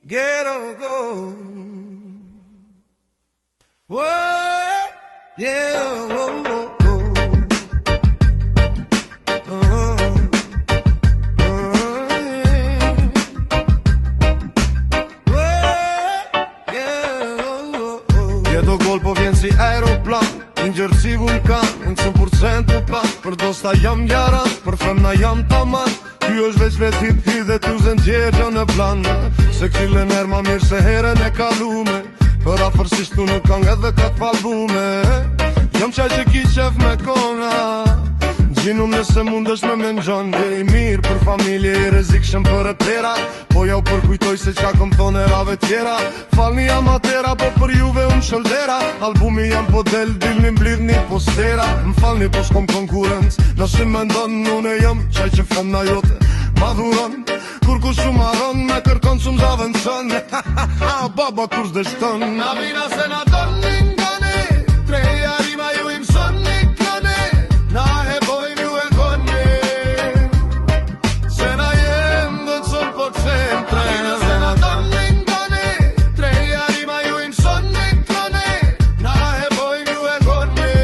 Ghetto go. Whoa, yeah, whoa, whoa. Jeto gol po vjen si aeroplan, një gjërësi vulkan, në 100% të pan. Për dosta jam jaran, për femna jam taman. Ky është veç vetit hi dhe tu zën gjergja në plan. Se kile nërë ma mirë se herën e kalume. Për afërsisht tu në kong edhe kat falbume. Jam qaj që ki qef me kona, gjinum nëse mund është me menxon. Je i mirë për familje, i rezikshëm për e tera. Po ja u përkujtoj se qa kom thone rave tjera. Falni amatera, po për juve unë shëldera. Albumi jam po del, dilni mblidh një postera. M'falni po s'kom konkurenc, nëse me ndonë une jam qaj që femna jote madhuron. Kur ku shumë aron, me kërkon shumë zavëndëson. Baba kur s'deshton. Na vina se na doni ngani, treja rima ju im son një klani. Na e bojnë ju e koni, se na jem dhe të son po qentre. Na vina se na doni ngani, treja rima ju im son një klani. Na e bojnë ju e koni,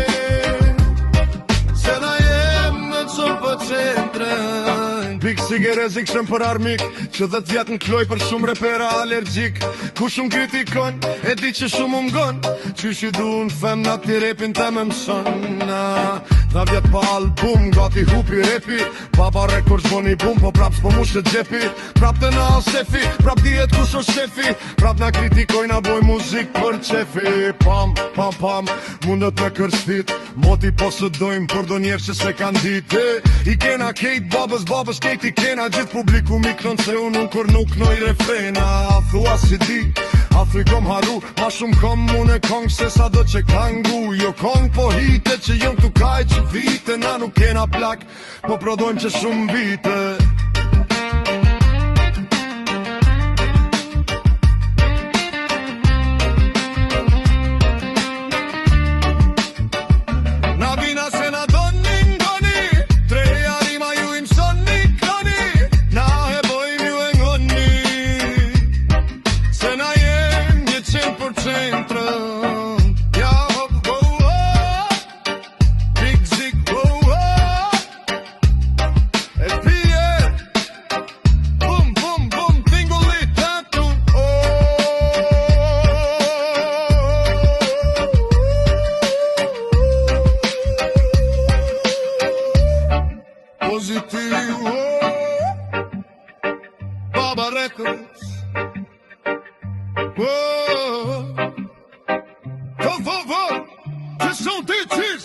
se na jem dhe të son po qentre. Pik sigerezi këshëm për armik, që dhe t'vjet në kloj për shumë repera alergjik. Ku shumë kritikon, e di që shumë umgon, qysh i du në femna t'i repin të me mëson. Dha vjet pa album, gati hupi repi. Baba rekord zboni bum, po prap s'po mush të gjepi. Prap të na sefi, prap dihet kush o shefi. Prap na kritikoj, na boj muzik për qefi. Pam, pam, pam, mundet me kërstit. Moti po së dojmë, por do njerë që se kanë dite. I kena kejt babës, babës kejt i kena. Gjithë publiku mi kron se unë kur nuk noj refrena. Thua si di, afri kom haru. Ma shumë kom unë e kong se sa do që kangu. Jo kong po hite që jëm tu kaj që vite. Na nuk kena plak, po prodojmë që shumë vite. Na vina se na doni ngoni, treja rima ju im son një klani. Na e bojmë ju e ngoni, se na jem 100% rënd. Ja hop, ho, ho, big zik, ho, ho. E pije, bum, bum, bum, tingulli, tatu, Positive, Baba Records. Whoa, just on ditches.